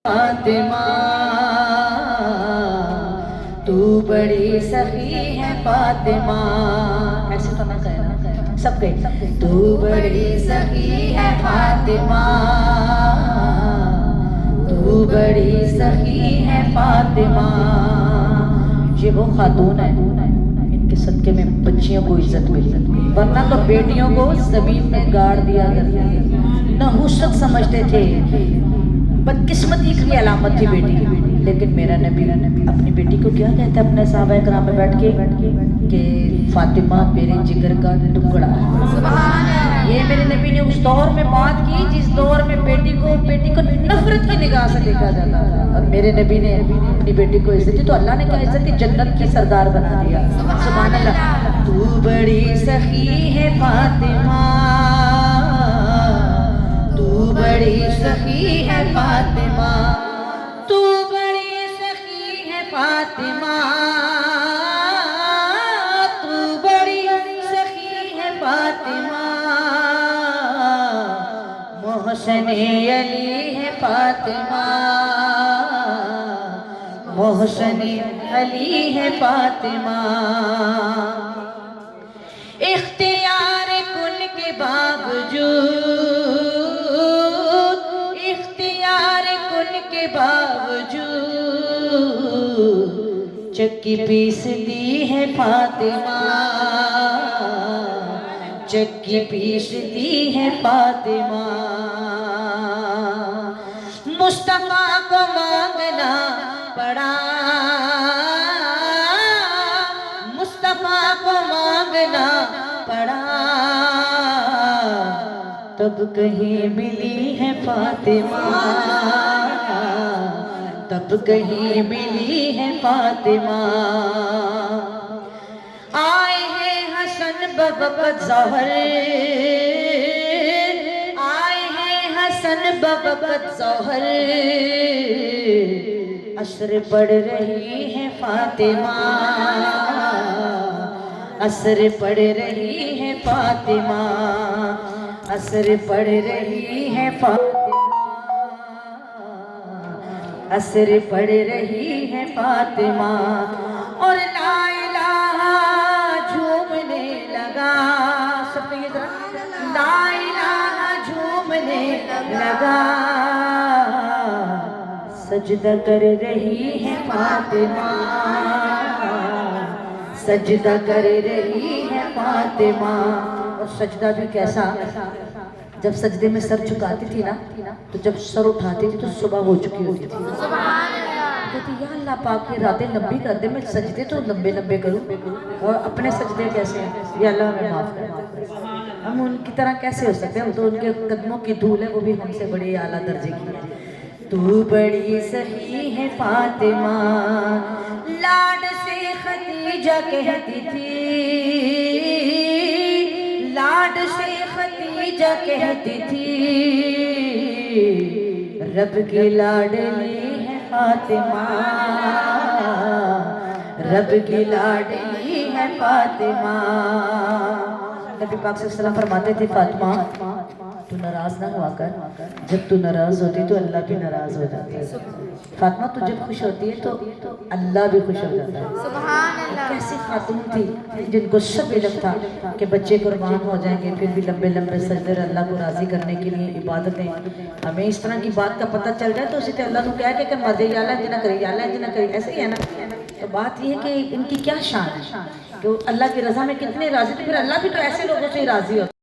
فاطمہ تو بڑی سخی ہے فاطمہ، ایسے تو نہ کہنا، سب کہے تو بڑی سخی ہے فاطمہ، تو بڑی سخی ہے فاطمہ۔ یہ وہ خاتون ہے ان کے صدقے میں بچیوں کو عزت ملی، ورنہ تو بیٹیوں کو زمین میں گاڑ دیا کرتے تھے، نحوست سمجھتے تھے، بدقسمتی کی علامت تھی بیٹی۔ لیکن میرا نبی اپنی بیٹی کو کیا کہتا ہے اپنے صحابہ کرام میں بیٹھ کے کہ فاطمہ میرے جگر کا ٹکڑا ہے۔ یہ میرے نبی نے اس دور میں بات کی جس دور میں بیٹی کو نفرت کی نگاہ سے دیکھا جاتا تھا، اور میرے نبی نے اپنی بیٹی کو عزت دی تو اللہ نے کیا عزت دی؟ جنت کی سردار بنا دیا۔ سبحان اللہ۔ تو بڑی سخی ہے فاطمہ، تو بڑی سخی ہے فاطمہ، تو بڑی سخی ہے فاطمہ، تو بڑی سخی ہے فاطمہ، محسن علی ہے فاطمہ، محسن علی ہے فاطمہ۔ اختیار کن کے باوجود، کے باوجود چکی پیس دی ہے فاطمہ، چکی پیس دی ہے فاطمہ۔ مصطفیٰ کو مانگنا پڑا، مصطفیٰ کو مانگنا پڑا، تب کہیں ملی ہے فاطمہ، تب کہیں ملی ہے فاطمہ۔ آئے ہیں حسن بوقت ظہر، آئے ہیں حسن بوقت ظہر، عصر پڑھ رہی ہے فاطمہ، عصر پڑھ رہی ہے فاطمہ، عصر پڑھ رہی ہے فاطمہ، عصر پڑھ رہی ہے فاطمہ۔ اور لا الہ جھومنے لگا، سب یہ ذرا، لا الہ جھومنے لگا، سجدہ کر رہی ہے فاطمہ، سجدہ کر رہی ہے فاطمہ۔ اور سجدہ بھی کیسا؟ جب سجدے میں سر جھکاتی تھی نا تو جب سر اٹھاتی تھی تو صبح ہو چکی ہوتی تھی۔ کہتی یا اللہ پاک کی راتیں لمبی کر دے، میں سجدے تو لمبے لمبے کروں، اور اپنے سجدے کیسے ہیں؟ یا اللہ ہمیں معاف کر، ہم ان کی طرح کیسے ہو سکتے ہیں؟ ہم تو ان کے قدموں کی دھول ہے، وہ بھی ہم سے بڑی اعلیٰ درجے کی ہے۔ تو بڑی سخی ہے فاطمہ، لاڈ سے خدیجہ کہتی تھی، لاڈ سے خدیجہ کہتی تھی، رب کی لاڈلی ہے فاطمہ، رب کی لاڈلی ہے فاطمہ۔ نبی پاک صلی اللہ علیہ وسلم فرماتے تھے فاطمہ تو ناراض نہ ہوا کر، جب تو ناراض ہوتی تو اللہ بھی ناراض ہو جاتا ہے۔ فاطمہ تو جب خوش ہوتی ہے تو اللہ بھی خوش ہو جاتا ہے۔ سبحان اللہ۔ کیسی خاتون تھی جن کو سب علم تھا کہ بچے قربان ہو جائیں گے، پھر بھی لمبے لمبے سجدے اللہ کو راضی کرنے کے لیے عبادتیں۔ ہمیں اس طرح کی بات کا پتہ چل جائے تو اسی طرح اللہ کو کہہ کہ مر جائے، یا اللہ جنہ کرے، یا اللہ جنہ کرے، ایسے ہی ہے نا۔ تو بات یہ ہے کہ ان کی کیا شان ہے کہ اللہ کی رضا میں کتنے راضی، تو پھر اللہ بھی تو ایسے لوگوں سے ہی راضی ہوتا ہے۔